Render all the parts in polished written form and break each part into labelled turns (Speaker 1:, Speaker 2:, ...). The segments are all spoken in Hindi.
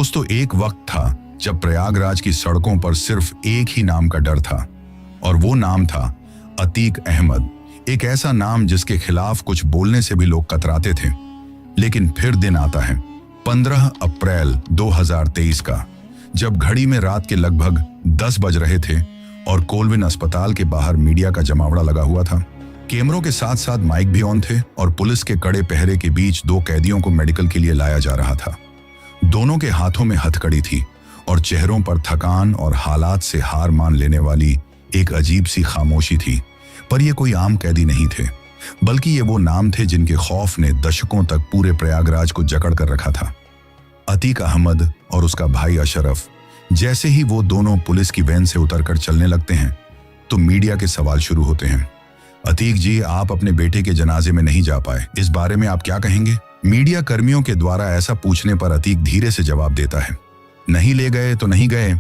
Speaker 1: दोस्तों, एक वक्त था जब प्रयागराज की सड़कों पर सिर्फ एक ही नाम का डर था और वो नाम था अतीक अहमद। एक ऐसा नाम जिसके खिलाफ कुछ बोलने से भी लोग कतराते थे। लेकिन फिर दिन आता है 15 अप्रैल 2023 का, जब घड़ी में रात के लगभग 10 बज रहे थे और कोलविन अस्पताल के बाहर मीडिया का जमावड़ा लगा हुआ था। कैमरों के साथ साथ माइक भी ऑन थे और पुलिस के कड़े पहरे के बीच 2 कैदियों को मेडिकल के लिए लाया जा रहा था। दोनों के हाथों में हथकड़ी थी और चेहरों पर थकान और हालात से हार मान लेने वाली एक अजीब सी खामोशी थी। पर ये कोई आम कैदी नहीं थे, बल्कि ये वो नाम थे जिनके खौफ ने दशकों तक पूरे प्रयागराज को जकड़ कर रखा था। अतीक अहमद और उसका भाई अशरफ। जैसे ही वो दोनों पुलिस की वैन से उतरकर चलने लगते हैं तो मीडिया के सवाल शुरू होते हैं। अतीक जी, आप अपने बेटे के जनाजे में नहीं जा पाए, इस बारे में आप क्या कहेंगे? मीडिया कर्मियों के द्वारा ऐसा पूछने पर अतीक धीरे से जवाब देता है, नहीं ले गए तो नहीं गए।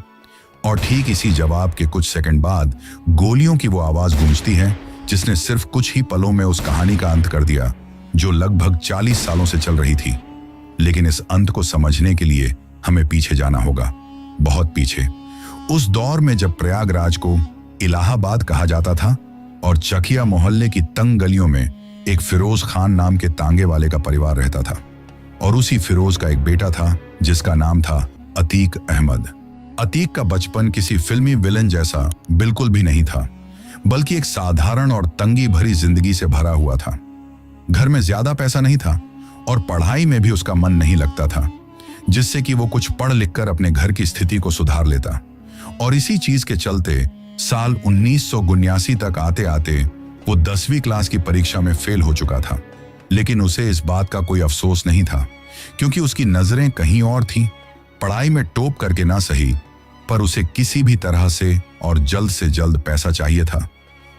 Speaker 1: और ठीक इसी जवाब के कुछ सेकंड बाद गोलियों की वो आवाज गूंजती है जिसने सिर्फ कुछ ही पलों में उस कहानी का अंत कर दिया जो लगभग 40 सालों से चल रही थी। लेकिन इस अंत को समझने के लिए हमें पीछे जाना होगा, बहुत पीछे। उस दौर में जब प्रयागराज को इलाहाबाद कहा जाता था और चकिया मोहल्ले की तंग गलियों में एक फिरोज खान नाम के तांगे वाले का परिवार रहता था और उसी फिरोज का एक बेटा था जिसका नाम था अतीक अहमद। अतीक का बचपन किसी फिल्मी विलन जैसा बिल्कुल भी नहीं था, बल्कि एक साधारण और तंगी भरी जिंदगी से भरा हुआ था। घर में ज्यादा पैसा नहीं था और पढ़ाई में भी उसका मन नहीं लगता था, जिससे कि वो कुछ पढ़ लिखकर अपने घर की स्थिति को सुधार लेता। और इसी चीज के चलते साल 1979 तक आते आते वो 10वीं क्लास की परीक्षा में फेल हो चुका था। लेकिन उसे इस बात का कोई अफसोस नहीं था, क्योंकि उसकी नजरें कहीं और थीं। पढ़ाई में टॉप करके ना सही, पर उसे किसी भी तरह से और जल्द से जल्द पैसा चाहिए था,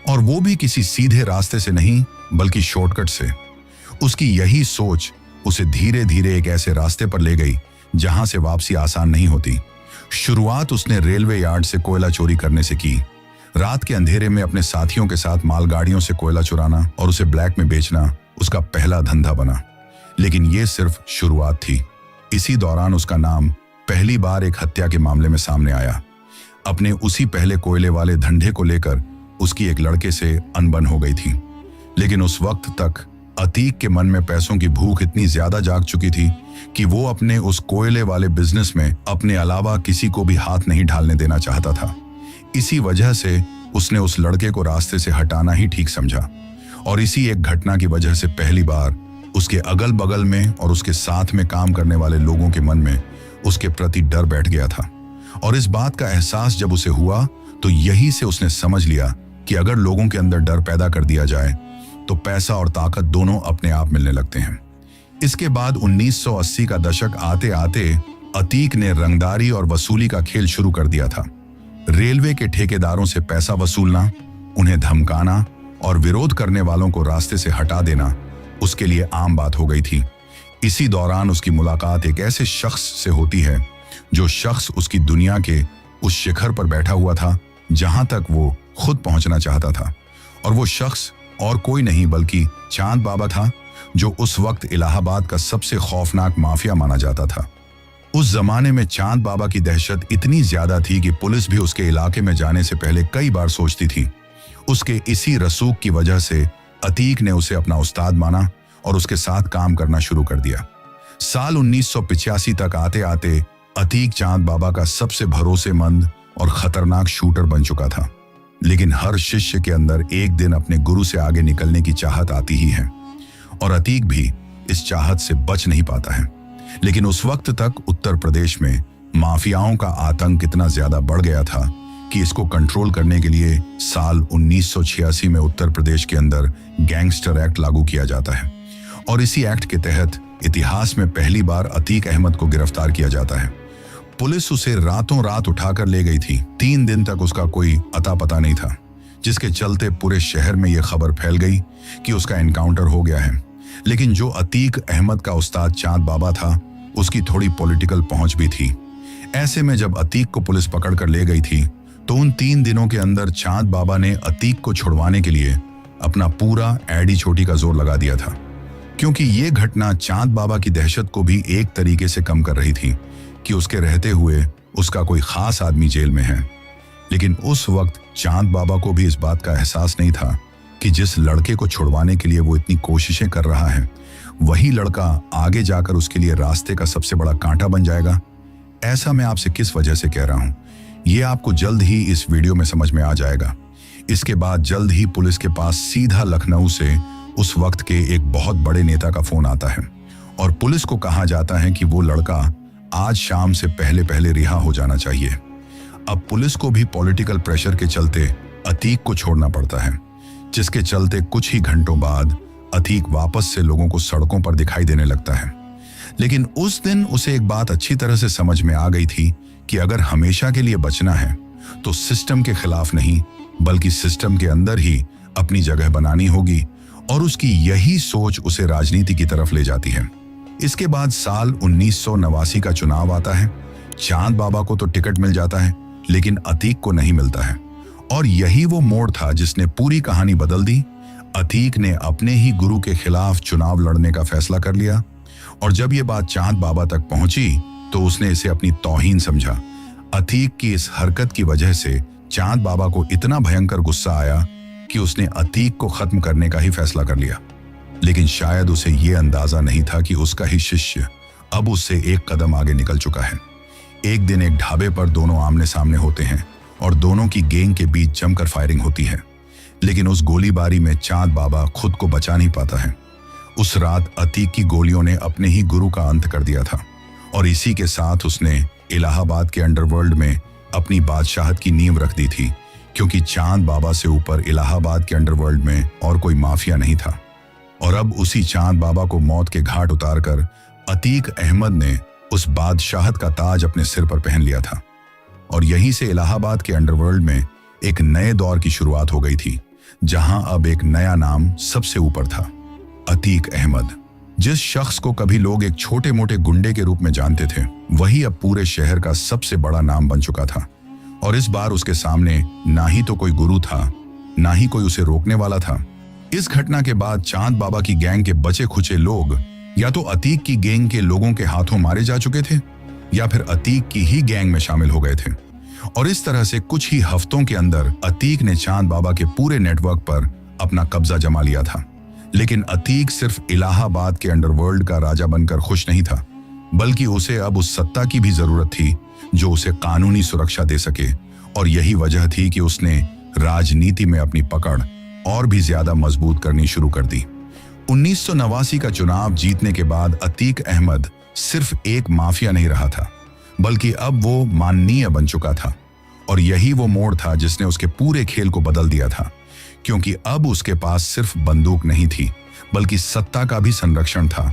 Speaker 1: और वो भी किसी सीधे रास्ते से नहीं बल्कि शॉर्टकट से। उसकी यही सोच उसे धीरे धीरे एक ऐसे रास्ते पर ले गई जहां से वापसी आसान नहीं होती। शुरुआत उसने रेलवे यार्ड से कोयला चोरी करने से की। रात के अंधेरे में अपने साथियों के साथ मालगाड़ियों से कोयला चुराना और उसे ब्लैक में बेचना उसका पहला धंधा बना। लेकिन ये सिर्फ शुरुआत थी। इसी दौरान उसका नाम पहली बार एक हत्या के मामले में सामने आया। अपने उसी पहले कोयले वाले धंधे को लेकर उसकी एक लड़के से अनबन हो गई थी। लेकिन उस वक्त तक अतीक के मन में पैसों की भूख इतनी ज्यादा जाग चुकी थी कि वो अपने उस कोयले वाले बिजनेस में अपने अलावा किसी को भी हाथ नहीं डालने देना चाहता था। इसी वजह से उसने उस लड़के को रास्ते से हटाना ही ठीक समझा। और इसी एक घटना की वजह से पहली बार उसके अगल बगल में और उसके साथ में काम करने वाले लोगों के मन में उसके प्रति डर बैठ गया था। और इस बात का एहसास जब उसे हुआ तो यही से उसने समझ लिया कि अगर लोगों के अंदर डर पैदा कर दिया जाए तो पैसा और ताकत दोनों अपने आप मिलने लगते हैं। इसके बाद 1980 का दशक आते आते अतीक ने रंगदारी और वसूली का खेल शुरू कर दिया था। रेलवे के ठेकेदारों से पैसा वसूलना, उन्हें धमकाना और विरोध करने वालों को रास्ते से हटा देना उसके लिए आम बात हो गई थी। इसी दौरान उसकी मुलाकात एक ऐसे शख्स से होती है जो शख्स उसकी दुनिया के उस शिखर पर बैठा हुआ था जहां तक वो खुद पहुंचना चाहता था। और वो शख्स और कोई नहीं बल्कि चांद बाबा था, जो उस वक्त इलाहाबाद का सबसे खौफनाक माफिया माना जाता था। उस जमाने में चांद बाबा की दहशत इतनी ज्यादा थी कि पुलिस भी उसके इलाके में जाने से पहले कई बार सोचती थी। उसके इसी रसूख की वजह से अतीक ने उसे अपना उस्ताद माना और उसके साथ काम करना शुरू कर दिया। साल 1985 तक आते आते अतीक चांद बाबा का सबसे भरोसेमंद और खतरनाक शूटर बन चुका था। लेकिन हर शिष्य के अंदर एक दिन अपने गुरु से आगे निकलने की चाहत आती ही है, और अतीक भी इस चाहत से बच नहीं पाता है। लेकिन उस वक्त तक उत्तर प्रदेश में माफियाओं का आतंक इतना ज्यादा बढ़ गया था कि इसको कंट्रोल करने के लिए साल 1986 में उत्तर प्रदेश के अंदर गैंगस्टर एक्ट लागू किया जाता है। और इसी एक्ट के तहत इतिहास में पहली बार अतीक अहमद को गिरफ्तार किया जाता है। पुलिस उसे रातों रात उठाकर ले गई थी। 3 दिन तक उसका कोई अता पता नहीं था, जिसके चलते पूरे शहर में यह खबर फैल गई कि उसका एनकाउंटर हो गया है। लेकिन जो अतीक अहमद का उस्ताद चांद बाबा था, उसकी थोड़ी पॉलिटिकल पहुंच भी थी। ऐसे में जब अतीक को पुलिस पकड़ कर ले गई थी तो उन 3 दिनों के अंदर चांद बाबा ने अतीक को छुड़वाने के लिए अपना पूरा एडी छोटी का जोर लगा दिया था, क्योंकि ये घटना चांद बाबा की दहशत को भी एक तरीके से कम कर रही थी। कि उसके रहते हुए उसका कोई खास आदमी जेल में है। लेकिन उस वक्त चांद बाबा को भी इस बात का एहसास नहीं था कि जिस लड़के को छुड़वाने के लिए वो इतनी कोशिशें कर रहा है, वही लड़का आगे जाकर उसके लिए रास्ते का सबसे बड़ा कांटा बन जाएगा। ऐसा मैं आपसे किस वजह से कह रहा हूं, ये आपको जल्द ही इस वीडियो में समझ में आ जाएगा। इसके बाद जल्द ही पुलिस के पास सीधा लखनऊ से उस वक्त के एक बहुत बड़े नेता का फोन आता है और पुलिस को कहा जाता है कि वो लड़का आज शाम से पहले पहले रिहा हो जाना चाहिए। अब पुलिस को भी पॉलिटिकल प्रेशर के चलते अतीक को छोड़ना पड़ता है, जिसके चलते कुछ ही घंटों बाद अतीक वापस से लोगों को सड़कों पर दिखाई देने लगता है। लेकिन उस दिन उसे एक बात अच्छी तरह से समझ में आ गई थी कि अगर हमेशा के लिए बचना है तो सिस्टम के खिलाफ नहीं बल्कि सिस्टम के अंदर ही अपनी जगह बनानी होगी, और उसकी यही सोच उसे राजनीति की तरफ ले जाती है। इसके बाद साल 1989 का चुनाव आता है। चांद बाबा को तो टिकट मिल जाता है लेकिन अतीक को नहीं मिलता है, और यही वो मोड़ था जिसने पूरी कहानी बदल दी। अतीक ने अपने ही गुरु के खिलाफ चुनाव लड़ने का फैसला कर लिया, और जब ये बात चांद बाबा तक पहुंची तो उसने इसे अपनी तौहीन समझा। अतीक की इस हरकत की वजह से चांद बाबा को इतना भयंकर गुस्सा आया कि उसने अतीक को खत्म करने का ही फैसला कर लिया। लेकिन शायद उसे ये अंदाजा नहीं था कि उसका ही शिष्य अब उससे एक कदम आगे निकल चुका है। एक दिन एक ढाबे पर दोनों आमने सामने होते हैं और दोनों की गैंग के बीच जमकर फायरिंग होती है, लेकिन उस गोलीबारी में चांद बाबा खुद को बचा नहीं पाता है। उस रात अतीक की गोलियों ने अपने ही गुरु का अंत कर दिया था, और इसी के साथ उसने इलाहाबाद के अंडरवर्ल्ड में अपनी बादशाहत की नींव रख दी थी, क्योंकि चांद बाबा से ऊपर इलाहाबाद के अंडरवर्ल्ड में और कोई माफिया नहीं था। और अब उसी चांद बाबा को मौत के घाट उतारकर अतीक अहमद ने उस बादशाहत का ताज अपने सिर पर पहन लिया था, और यहीं से इलाहाबाद के अंडरवर्ल्ड में एक नए दौर की शुरुआत हो गई थी, जहां अब एक नया नाम सबसे ऊपर था, अतीक अहमद। जिस शख्स को कभी लोग एक छोटे मोटे गुंडे के रूप में जानते थे, वही अब पूरे शहर का सबसे बड़ा नाम बन चुका था। और इस बार उसके सामने ना ही तो कोई गुरु था, ना ही कोई उसे रोकने वाला था। इस घटना के बाद चांद बाबा की गैंग के बचे खुचे लोग या तो अतीक की गैंग के लोगों के हाथों मारे जा चुके थे, या फिर अतीक की ही गैंग में शामिल हो गए थे। और इस तरह से कुछ ही हफ्तों के अंदर अतीक ने चांद बाबा के पूरे नेटवर्क पर अपना कब्जा जमा लिया था। लेकिन अतीक सिर्फ इलाहाबाद के अंडरवर्ल्ड का राजा बनकर खुश नहीं था, बल्कि उसे अब उस सत्ता की भी जरूरत थी जो उसे कानूनी सुरक्षा दे सके। और यही वजह थी कि उसने राजनीति में अपनी पकड़ और भी ज्यादा मजबूत करनी शुरू कर दी। 1989 का चुनाव जीतने के बाद अतीक अहमद सिर्फ एक माफिया नहीं रहा था, बल्कि अब वो माननीय बन चुका था। और यही वो मोड़ था जिसने उसके पूरे खेल को बदल दिया था, क्योंकि अब उसके पास सिर्फ बंदूक नहीं थी बल्कि सत्ता का भी संरक्षण था।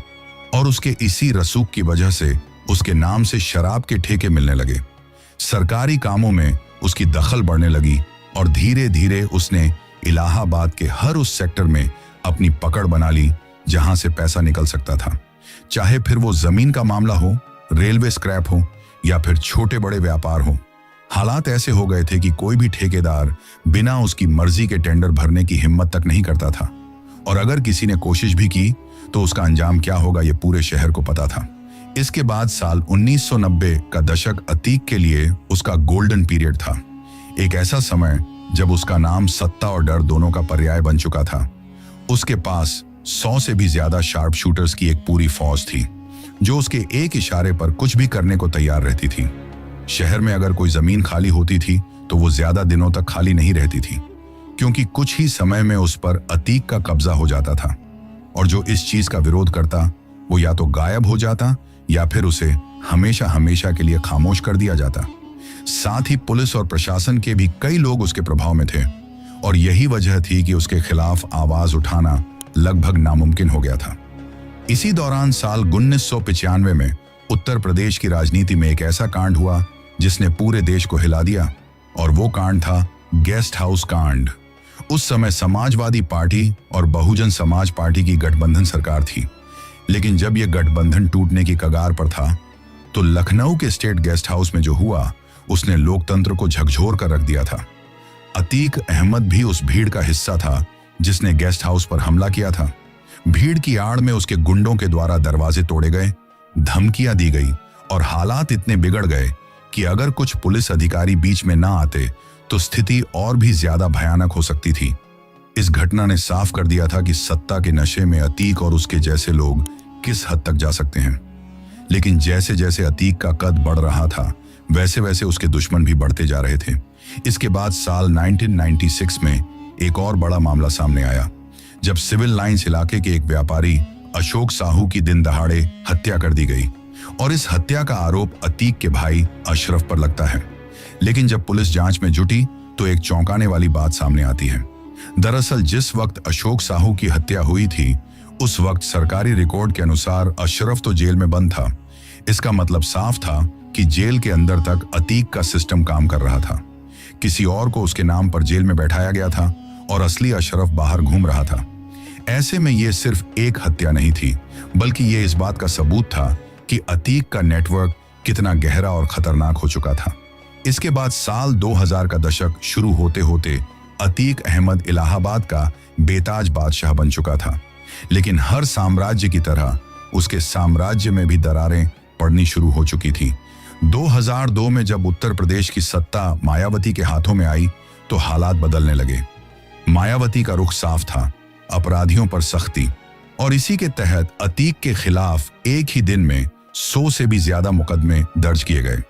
Speaker 1: और उसके इसी रसूख की वजह से उसके नाम से शराब के ठेके मिलने लगे, सरकारी कामों में उसकी दखल बढ़ने लगी, और धीरे धीरे उसने इलाहाबाद के हर उस सेक्टर में अपनी पकड़ बना ली जहां से पैसा निकल सकता था। चाहे फिर वो जमीन का मामला हो, रेलवे स्क्रैप हो, या फिर छोटे बड़े व्यापार हो। हालात ऐसे हो गए थे कि कोई भी ठेकेदार बिना उसकी मर्जी के टेंडर भरने की हिम्मत तक नहीं करता था, और अगर किसी ने कोशिश भी की तो उसका अंजाम क्या होगा ये पूरे शहर को पता था। इसके बाद साल 1990 का दशक अतीक के लिए उसका गोल्डन पीरियड था, एक ऐसा समय जब उसका नाम सत्ता और डर दोनों का पर्याय बन चुका था। उसके पास 100 से भी ज्यादा शार्प शूटर्स की एक पूरी फौज थी जो उसके एक इशारे पर कुछ भी करने को तैयार रहती थी। शहर में अगर कोई जमीन खाली होती थी तो वो ज्यादा दिनों तक खाली नहीं रहती थी, क्योंकि कुछ ही समय में उस पर अतीक का कब्जा हो जाता था, और जो इस चीज का विरोध करता वो या तो गायब हो जाता या फिर उसे हमेशा हमेशा के लिए खामोश कर दिया जाता। साथ ही पुलिस और प्रशासन के भी कई लोग उसके प्रभाव में थे, और यही वजह थी कि उसके खिलाफ आवाज उठाना लगभग नामुमकिन हो गया था। इसी दौरान साल 1995 में उत्तर प्रदेश की राजनीति में एक ऐसा कांड हुआ जिसने पूरे देश को हिला दिया, और वो कांड था गेस्ट हाउस कांड। उस समय समाजवादी पार्टी और बहुजन समाज पार्टी की गठबंधन सरकार थी, लेकिन जब यह गठबंधन टूटने की कगार पर था तो लखनऊ के स्टेट गेस्ट हाउस में जो हुआ उसने लोकतंत्र को झकझोर कर रख दिया था। अतीक अहमद भी उस भीड़ का हिस्सा था जिसने गेस्ट हाउस पर हमला किया था। भीड़ की आड़ में उसके गुंडों के द्वारा दरवाजे तोड़े गए, धमकियां दी गई और हालात इतने बिगड़ गए कि अगर कुछ पुलिस अधिकारी बीच में ना आते तो स्थिति और भी ज्यादा भयानक हो सकती थी। इस घटना ने साफ कर दिया था कि सत्ता के नशे में अतीक और उसके जैसे लोग किस हद तक जा सकते हैं। लेकिन जैसे जैसे अतीक का कद बढ़ रहा था वैसे वैसे उसके दुश्मन भी बढ़ते जा रहे थे। इसके बाद साल 1996 में एक और बड़ा मामला सामने आया, जब सिविल लाइंस इलाके के एक व्यापारी अशोक साहू की दिन दहाड़े हत्या कर दी गई और इस हत्या का आरोप अतीक के भाई अशरफ पर लगता है। लेकिन जब पुलिस जांच में जुटी तो एक चौंकाने वाली बात सामने आती है। दरअसल जिस वक्त अशोक साहू की हत्या हुई थी उस वक्त सरकारी रिकॉर्ड के अनुसार अशरफ तो जेल में बंद था। इसका मतलब साफ था कि जेल के अंदर तक अतीक का सिस्टम काम कर रहा था। किसी और को उसके नाम पर जेल में बैठाया गया था और असली अशरफ बाहर घूम रहा था। ऐसे में ये सिर्फ एक हत्या नहीं थी, बल्कि ये इस बात का सबूत था कि अतीक का नेटवर्क कितना गहरा और खतरनाक हो चुका था। इसके बाद साल 2000 का दशक शुरू होते होते अतीक अहमद इलाहाबाद का बेताज बादशाह बन चुका था। लेकिन हर साम्राज्य की तरह उसके साम्राज्य में भी दरारें पड़नी शुरू हो चुकी थी। 2002 में जब उत्तर प्रदेश की सत्ता मायावती के हाथों में आई तो हालात बदलने लगे। मायावती का रुख साफ था, अपराधियों पर सख्ती, और इसी के तहत अतीक के खिलाफ एक ही दिन में 100 से भी ज्यादा मुकदमे दर्ज किए गए।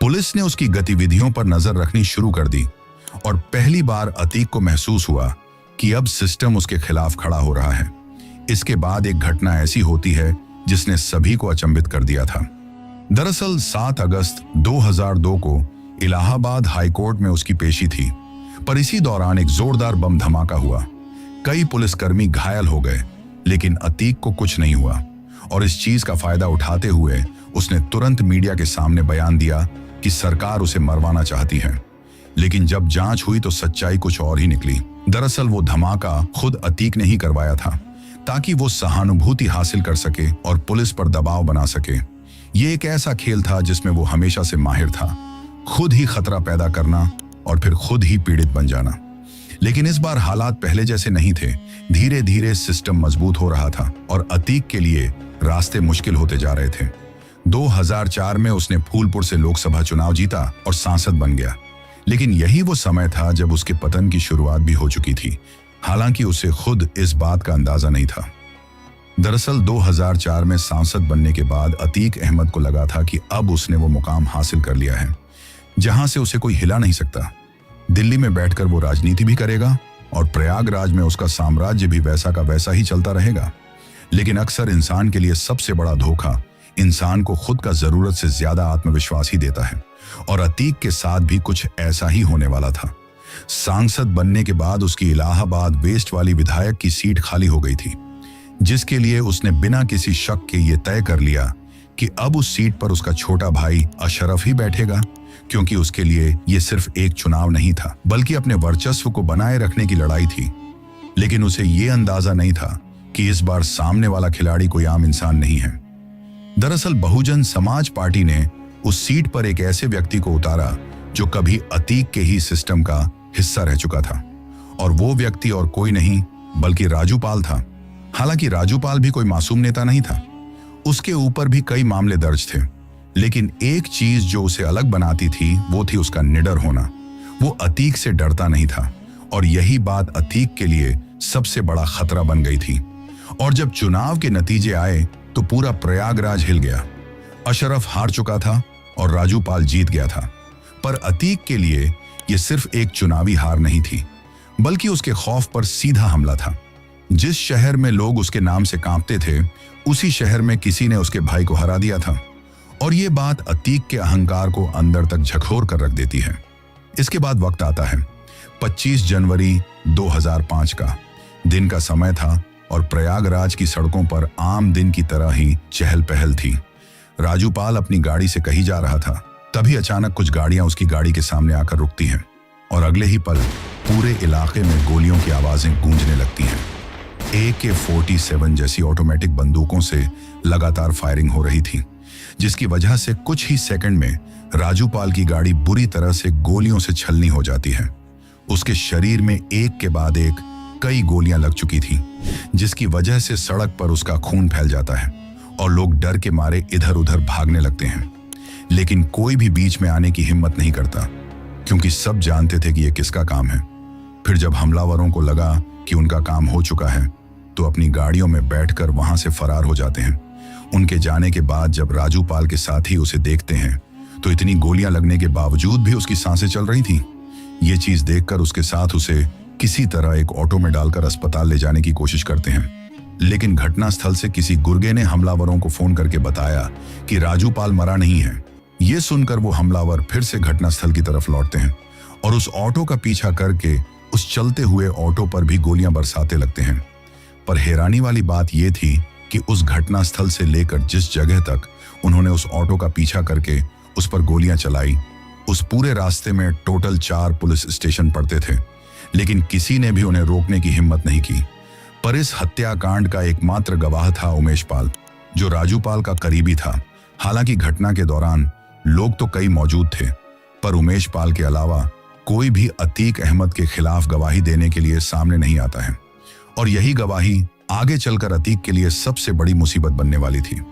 Speaker 1: पुलिस ने उसकी गतिविधियों पर नजर रखनी शुरू कर दी और पहली बार अतीक को महसूस हुआ कि अब सिस्टम उसके खिलाफ खड़ा हो रहा है। इसके बाद एक घटना ऐसी होती है जिसने सभी को अचंभित कर दिया था। दरअसल 7 अगस्त 2002 को इलाहाबाद हाई कोर्ट में उसकी पेशी थी, पर इसी दौरान एक जोरदार बम धमाका हुआ। कई पुलिसकर्मी घायल हो गए, लेकिन अतीक को कुछ नहीं हुआ और इस चीज का फायदा उठाते हुए उसने तुरंत मीडिया के सामने बयान दिया कि सरकार उसे मरवाना चाहती है। लेकिन जब जांच हुई तो सच्चाई कुछ और ही निकली। दरअसल वो धमाका खुद अतीक ने ही करवाया था, ताकि वो सहानुभूति हासिल कर सके और पुलिस पर दबाव बना सके। ये एक ऐसा खेल था जिसमें वो हमेशा से माहिर था, खुद ही खतरा पैदा करना और फिर खुद ही पीड़ित बन जाना। लेकिन इस बार हालात पहले जैसे नहीं थे। धीरे धीरे सिस्टम मजबूत हो रहा था और अतीक के लिए रास्ते मुश्किल होते जा रहे थे। 2004 में उसने फूलपुर से लोकसभा चुनाव जीता और सांसद बन गया। लेकिन यही वो समय था जब उसके पतन की शुरुआत भी हो चुकी थी, हालांकि उसे खुद इस बात का अंदाजा नहीं था। दरअसल 2004 में सांसद बनने के बाद अतीक अहमद को लगा था कि अब उसने वो मुकाम हासिल कर लिया है जहां से उसे कोई हिला नहीं सकता। दिल्ली में बैठकर वो राजनीति भी करेगा और प्रयागराज में उसका साम्राज्य भी वैसा का वैसा ही चलता रहेगा। लेकिन अक्सर इंसान के लिए सबसे बड़ा धोखा इंसान को खुद का जरूरत से ज्यादा आत्मविश्वास ही देता है, और अतीक के साथ भी कुछ ऐसा ही होने वाला था। सांसद बनने के बाद उसकी इलाहाबाद वेस्ट वाली विधायक की सीट खाली हो गई थी, जिसके लिए उसने बिना किसी शक के ये तय कर लिया कि अब उस सीट पर उसका छोटा भाई अशरफ ही बैठेगा, क्योंकि उसके लिए ये सिर्फ एक चुनाव नहीं था बल्कि अपने वर्चस्व को बनाए रखने की लड़ाई थी। लेकिन उसे ये अंदाजा नहीं था कि इस बार सामने वाला खिलाड़ी कोई आम इंसान नहीं है। दरअसल बहुजन समाज पार्टी ने उस सीट पर एक ऐसे व्यक्ति को उतारा जो कभी अतीक के ही सिस्टम का हिस्सा रह चुका था, और वो व्यक्ति और कोई नहीं बल्कि राजू पाल था। हालांकि राजू पाल भी कोई मासूम नेता नहीं था, उसके ऊपर भी कई मामले दर्ज थे, लेकिन एक चीज जो उसे अलग बनाती थी वो थी उसका निडर होना। वो अतीक से डरता नहीं था और यही बात अतीक के लिए सबसे बड़ा खतरा बन गई थी। और जब चुनाव के नतीजे आए तो पूरा प्रयागराज हिल गया। अशरफ हार चुका था और राजू पाल जीत गया था, पर अतीक के लिए यह सिर्फ एक चुनावी हार नहीं थी बल्कि उसके खौफ पर सीधा हमला था। जिस शहर में लोग उसके नाम से कांपते थे उसी शहर में किसी ने उसके भाई को हरा दिया था, और ये बात अतीक के अहंकार को अंदर तक झकझोर कर रख देती है। इसके बाद वक्त आता है 25 जनवरी 2005 का। दिन का समय था और प्रयागराज की सड़कों पर आम दिन की तरह ही चहल पहल थी। राजू पाल अपनी गाड़ी से कहीं जा रहा था, तभी अचानक कुछ गाड़ियां उसकी गाड़ी के सामने आकर रुकती हैं और अगले ही पल पूरे इलाके में गोलियों की आवाजें गूंजने लगती हैं। AK-47 जैसी ऑटोमेटिक बंदूकों से लगातार फायरिंग हो रही थी, जिसकी वजह से कुछ ही सेकंड में राजू पाल की गाड़ी बुरी तरह से गोलियों से छलनी हो जाती है। उसके शरीर में एक के बाद एक कई गोलियां लग चुकी थी, जिसकी वजह से सड़क पर उसका खून फैल जाता है और लोग डर के मारे इधर उधर भागने लगते हैं। लेकिन कोई भी बीच में आने की हिम्मत नहीं करता, क्योंकि सब जानते थे कि यह किसका काम है। फिर जब हमलावरों को लगा कि उनका काम हो चुका है, तो अपनी गाड़ियों में बैठकर वहां से फरार हो जाते हैं। उनके जाने के बाद जब राजू पाल के साथी उसे देखते हैं, तो इतनी गोलियां लगने के बावजूद भी उसकी सांसें चल रही थी। ये चीज देखकर उसके साथ उसे किसी तरह एक ऑटो में डालकर अस्पताल ले जाने की कोशिश करते हैं। लेकिन घटनास्थल से किसी गुर्गे ने हमलावरों को फोन करके बताया कि राजू पाल मरा नहीं है। ये सुनकर वो हमलावर फिर से घटनास्थल की तरफ लौटते हैं और उस ऑटो का पीछा करके उस चलते हुए ऑटो पर भी गोलियां बरसाते लगते हैं। पर हैरानी वाली बात यह थी कि उस घटनास्थल से लेकर जिस जगह तक उन्होंने उस ऑटो का पीछा करके उस पर गोलियां चलाई, उस पूरे रास्ते में टोटल 4 पुलिस स्टेशन पड़ते थे, लेकिन किसी ने भी उन्हें रोकने की हिम्मत नहीं की। पर इस हत्याकांड का एकमात्र गवाह था उमेश पाल, जो राजू पाल का करीबी था। हालांकि घटना के दौरान लोग तो कई मौजूद थे, पर उमेश पाल के अलावा कोई भी अतीक अहमद के खिलाफ गवाही देने के लिए सामने नहीं आता है। और यही गवाही आगे चलकर अतीक के लिए सबसे बड़ी मुसीबत बनने वाली थी।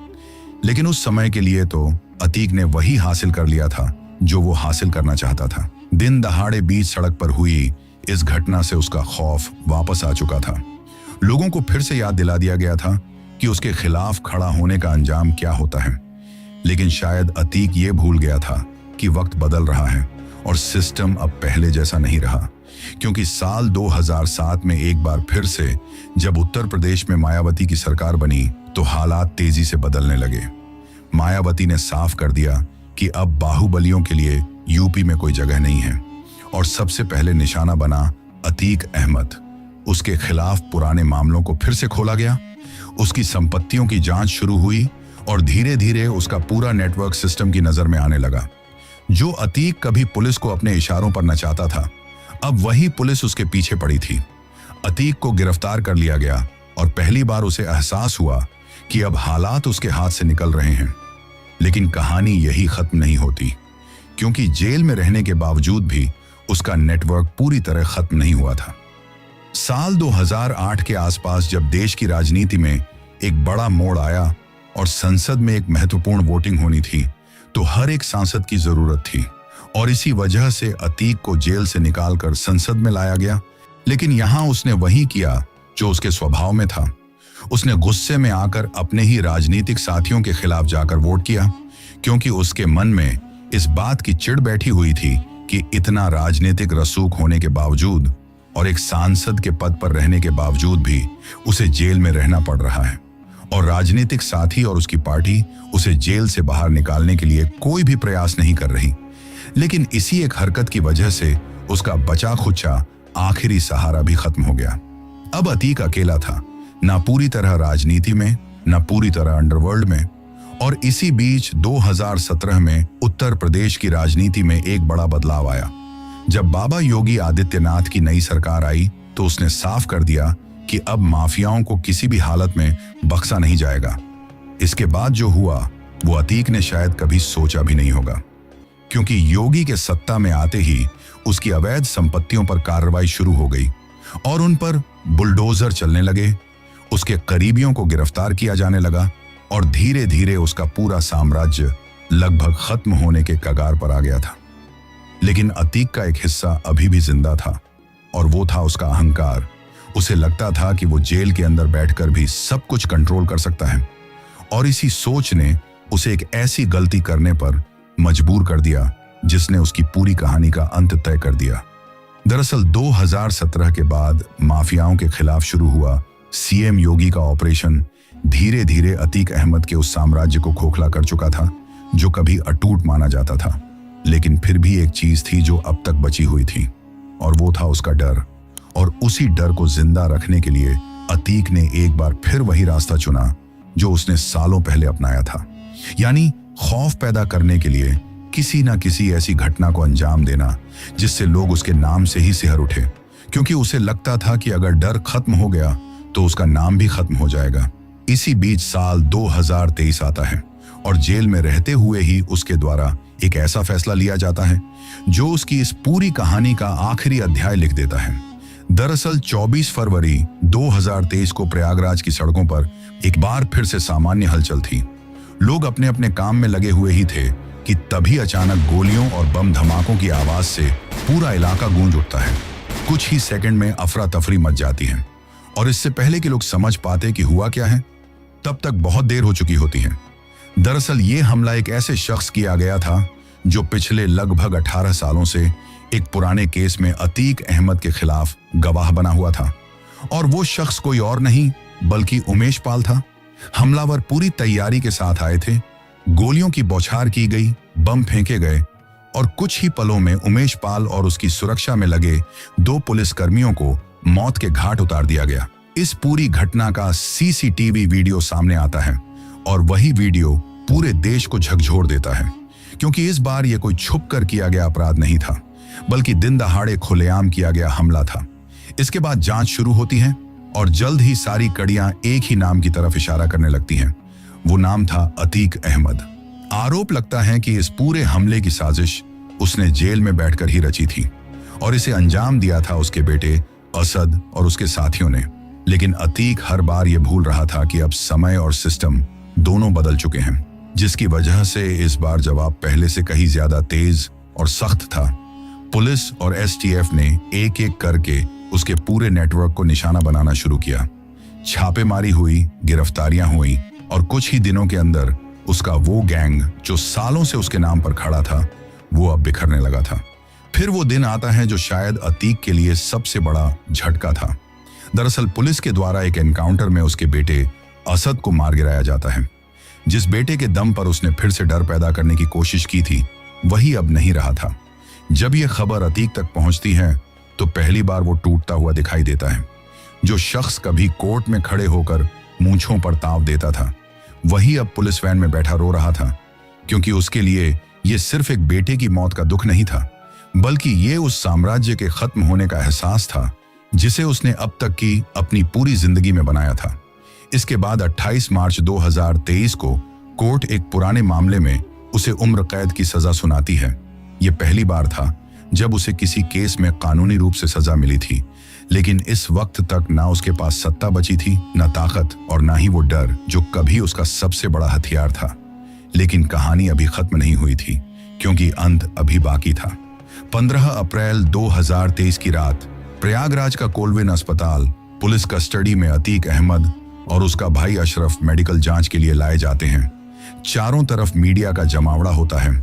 Speaker 1: लेकिन उस समय के लिए तो अतीक ने वही हासिल कर लिया था जो वो हासिल करना चाहता था। दिन दहाड़े बीच सड़क पर हुई इस घटना से उसका खौफ वापस आ चुका था। लोगों को फिर से याद दिला दिया गया था कि उसके खिलाफ खड़ा होने का अंजाम क्या होता है। लेकिन शायद अतीक ये भूल गया था कि वक्त बदल रहा है और सिस्टम अब पहले जैसा नहीं रहा। क्योंकि साल 2007 में एक बार फिर से जब उत्तर प्रदेश में मायावती की सरकार बनी, तो हालात तेजी से बदलने लगे। मायावती ने साफ कर दिया कि अब बाहुबलियों के लिए यूपी में कोई जगह नहीं है, और सबसे पहले निशाना बना अतीक अहमद। उसके खिलाफ पुराने मामलों को फिर से खोला गया, उसकी संपत्तियों की जांच शुरू हुई और धीरे धीरे उसका पूरा नेटवर्क सिस्टम की नजर में आने लगा। जो अतीक कभी पुलिस को अपने इशारों पर नचाता था, अब वही पुलिस उसके पीछे पड़ी थी। अतीक को गिरफ्तार कर लिया गया और पहली बार उसे एहसास हुआ कि अब हालात उसके हाथ से निकल रहे हैं। लेकिन कहानी यही खत्म नहीं होती, क्योंकि जेल में रहने के बावजूद भी उसका नेटवर्क पूरी तरह खत्म नहीं हुआ था। साल 2008 के आसपास जब देश की राजनीति में एक बड़ा मोड़ आया और संसद में एक महत्वपूर्ण वोटिंग होनी थी, तो हर एक सांसद की जरूरत थी, और इसी वजह से अतीक को जेल से निकालकर संसद में लाया गया। लेकिन यहां उसने वही किया जो उसके स्वभाव में था। उसने गुस्से में आकर अपने ही राजनीतिक साथियों के खिलाफ जाकर वोट किया, क्योंकि उसके मन में इस बात की चिढ़ बैठी हुई थी कि इतना राजनीतिक रसूख होने के बावजूद और एक सांसद के पद पर रहने के बावजूद भी उसे जेल में रहना पड़ रहा है, और राजनीतिक साथी और उसकी पार्टी उसे जेल से बाहर निकालने के लिए कोई भी प्रयास नहीं कर रही। लेकिन इसी एक हरकत की वजह से उसका बचा खुचा आखिरी सहारा भी खत्म हो गया। अब अतीक अकेला था, ना पूरी तरह राजनीति में, ना पूरी तरह अंडरवर्ल्ड में। और इसी बीच 2017 में उत्तर प्रदेश की राजनीति में एक बड़ा बदलाव आया। जब बाबा योगी आदित्यनाथ की नई सरकार आई, तो उसने साफ कर दिया कि अब माफियाओं को किसी भी हालत में बख्शा नहीं जाएगा। इसके बाद जो हुआ वो अतीक ने शायद कभी सोचा भी नहीं होगा, क्योंकि योगी के सत्ता में आते ही उसकी अवैध संपत्तियों पर कार्रवाई शुरू हो गई और उन पर बुलडोजर चलने लगे। उसके करीबियों को गिरफ्तार किया जाने लगा और धीरे धीरे उसका पूरा साम्राज्य लगभग खत्म होने के कगार पर आ गया था। लेकिन अतीक का एक हिस्सा अभी भी जिंदा था, और वो था उसका अहंकार। उसे लगता था कि वो जेल के अंदर बैठकर भी सब कुछ कंट्रोल कर सकता है, और इसी सोच ने उसे एक ऐसी गलती करने पर मजबूर कर दिया जिसने उसकी पूरी कहानी का अंत तय कर दिया। दरअसल 2017 के बाद माफियाओं के खिलाफ शुरू हुआ सीएम योगी का ऑपरेशन धीरे धीरे अतीक अहमद के उस साम्राज्य को खोखला कर चुका था जो कभी अटूट माना जाता था। लेकिन फिर भी एक चीज थी जो अब तक बची हुई थी, और वो था उसका डर। और उसी डर को जिंदा रखने के लिए अतीक ने एक बार फिर वही रास्ता चुना जो उसने सालों पहले अपनाया था, यानी खौफ पैदा करने के लिए किसी ना किसी ऐसी घटना को अंजाम देना जिससे लोग उसके नाम से ही सिहर उठे, क्योंकि उसे लगता था कि अगर डर खत्म हो गया तो उसका नाम भी खत्म हो जाएगा। इसी बीच साल 2023 आता है और जेल में रहते हुए ही उसके द्वारा एक ऐसा फैसला लिया जाता है जो उसकी इस पूरी कहानी का आखिरी अध्याय लिख देता है। दरअसल 24 फरवरी 2023 को प्रयागराज की सड़कों पर एक बार फिर से सामान्य हलचल थी। लोग अपने अपने काम में लगे हुए ही थे कि तभी अचानक गोलियों और बम धमाकों की आवाज से पूरा इलाका गूंज उठता है। कुछ ही सेकंड में अफरा तफरी मच जाती है और इससे पहले कि लोग समझ पाते कि हुआ क्या है, तब तक बहुत देर हो चुकी होती है। दरअसल ये हमला एक ऐसे शख्स किया गया था जो पिछले लगभग 18 सालों से एक पुराने केस में अतीक अहमद के खिलाफ गवाह बना हुआ था और वो शख्स कोई और नहीं बल्कि उमेश पाल था। हमलावर पूरी तैयारी के साथ आए थे, गोलियों की बौछार की गई, बम फेंके गए और कुछ ही पलों में उमेश पाल और उसकी सुरक्षा में लगे 2 पुलिसकर्मियों को मौत के घाट उतार दिया गया। इस पूरी घटना का सीसीटीवी वीडियो सामने आता है और वही वीडियो पूरे देश को झकझोर देता है, क्योंकि इस बार यह कोई छुप कर किया गया अपराध नहीं था बल्कि दिन दहाड़े खुलेआम किया गया हमला था। इसके बाद जांच शुरू होती है और जल्द ही सारी कड़ियां एक ही नाम की तरफ इशारा करने लगती हैं। वो नाम था अतीक अहमद। आरोप लगता है कि इस पूरे हमले की साजिश उसने जेल में बैठकर ही रची थी और इसे अंजाम दिया था उसके बेटे असद और उसके साथियों ने। लेकिन अतीक हर बार यह भूल रहा था कि अब समय और सिस्टम दोनों बदल चुके हैं, जिसकी वजह से इस बार जवाब पहले से कहीं ज्यादा तेज और सख्त था। पुलिस और एसटीएफ ने एक एक करके उसके पूरे नेटवर्क को निशाना बनाना शुरू किया। छापेमारी हुई, गिरफ्तारियां हुई और कुछ ही दिनों के अंदर उसका वो गैंग जो सालों से उसके नाम पर खड़ा था, वो अब बिखरने लगा था। फिर वो दिन आता है जो शायद अतीक के लिए सबसे बड़ा झटका था। दरअसल पुलिस के द्वारा एक एनकाउंटर में उसके बेटे असद को मार गिराया जाता है। जिस बेटे के दम पर उसने फिर से डर पैदा करने की कोशिश की थी, वही अब नहीं रहा था। जब यह खबर अतीक तक पहुंचती है तो पहली बार वो टूटता हुआ दिखाई देता है। जो शख्स कभी कोर्ट में खड़े होकर मूंछों पर ताव देता था, वही अब पुलिस वैन में बैठा रो रहा था, क्योंकि उसके लिए यह सिर्फ एक बेटे की मौत का दुख नहीं था, बल्कि ये उस साम्राज्य के खत्म होने का एहसास था जिसे उसने अब तक की अपनी पूरी जिंदगी में बनाया था। इसके बाद 28 मार्च 2023 को कोर्ट एक पुराने मामले में उसे उम्र कैद की सजा सुनाती है। यह पहली बार था जब उसे किसी केस में कानूनी रूप से सजा मिली थी, लेकिन इस वक्त तक ना उसके पास सत्ता बची थी, ना ताकत और ना ही वो डर जो कभी उसका सबसे बड़ा हथियार था। लेकिन कहानी अभी खत्म नहीं हुई थी, क्योंकि अंत अभी बाकी था। 15 अप्रैल 2023 की रात प्रयागराज का कोलविन अस्पताल पुलिस कस्टडी में अतीक अहमद और उसका भाई अशरफ मेडिकल जांच के लिए लाए जाते हैं। चारों तरफ मीडिया का जमावड़ा होता है,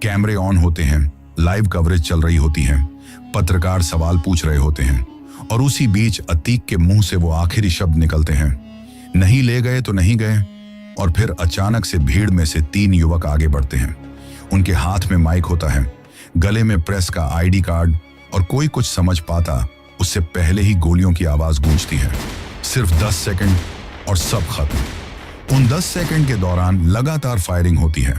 Speaker 1: कैमरे ऑन होते हैं, लाइव कवरेज चल रही होती है, पत्रकार सवाल पूछ रहे होते हैं और उसी बीच अतीक के मुंह से वो आखिरी शब्द निकलते हैं, नहीं ले गए तो नहीं गए। और फिर अचानक से भीड़ में से 3 युवक आगे बढ़ते हैं। उनके हाथ में माइक होता है, गले में प्रेस का आईडी कार्ड और कोई कुछ समझ पाता उससे पहले ही गोलियों की आवाज गूंजती है। सिर्फ 10 सेकंड और सब खत्म। उन 10 सेकंड के दौरान लगातार फायरिंग होती है।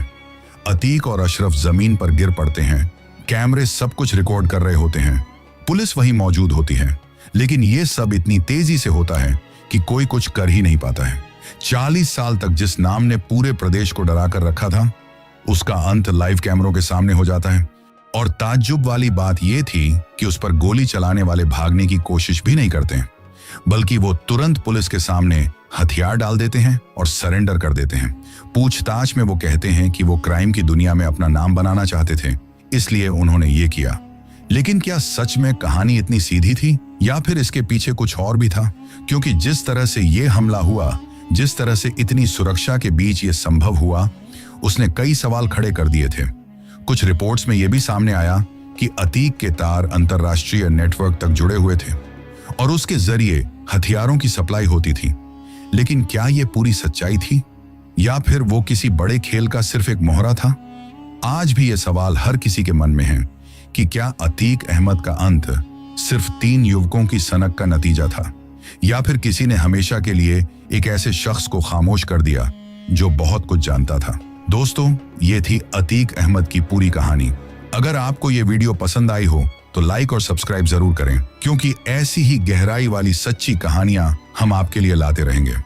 Speaker 1: अतीक और अशरफ जमीन पर गिर पड़ते हैं, कैमरे सब कुछ रिकॉर्ड कर रहे होते हैं, पुलिस वहीं मौजूद होती है, लेकिन यह सब इतनी तेजी से होता है कि कोई कुछ कर ही नहीं पाता है। 40 साल तक जिस नाम ने पूरे प्रदेश को डरा कर रखा था, उसका अंत लाइव कैमरों के सामने हो जाता है। और ताज्जुब वाली बात यह थी कि उस पर गोली चलाने वाले भागने की कोशिश भी नहीं करते हैं, बल्कि वो तुरंत पुलिस के सामने हथियार डाल देते हैं और सरेंडर कर देते हैं। पूछताछ में वो कहते हैं कि वो क्राइम की दुनिया में अपना नाम बनाना चाहते थे, इसलिए उन्होंने ये किया। लेकिन क्या सच में कहानी इतनी सीधी थी या फिर इसके पीछे कुछ और भी था? क्योंकि जिस तरह से ये हमला हुआ, जिस तरह से इतनी सुरक्षा के बीच ये संभव हुआ, उसने कई सवाल खड़े कर दिए थे। कुछ रिपोर्ट्स में यह भी सामने आया कि अतीक के तार अंतरराष्ट्रीय नेटवर्क तक जुड़े हुए थे और उसके जरिए हथियारों की सप्लाई होती थी। लेकिन क्या यह पूरी सच्चाई थी या फिर वो किसी बड़े खेल का सिर्फ एक मोहरा था? आज भी यह सवाल हर किसी के मन में है कि क्या अतीक अहमद का अंत सिर्फ 3 युवकों की सनक का नतीजा था, या फिर किसी ने हमेशा के लिए एक ऐसे शख्स को खामोश कर दिया जो बहुत कुछ जानता था। दोस्तों, ये थी अतीक अहमद की पूरी कहानी। अगर आपको ये वीडियो पसंद आई हो तो लाइक और सब्सक्राइब जरूर करें, क्योंकि ऐसी ही गहराई वाली सच्ची कहानियां हम आपके लिए लाते रहेंगे।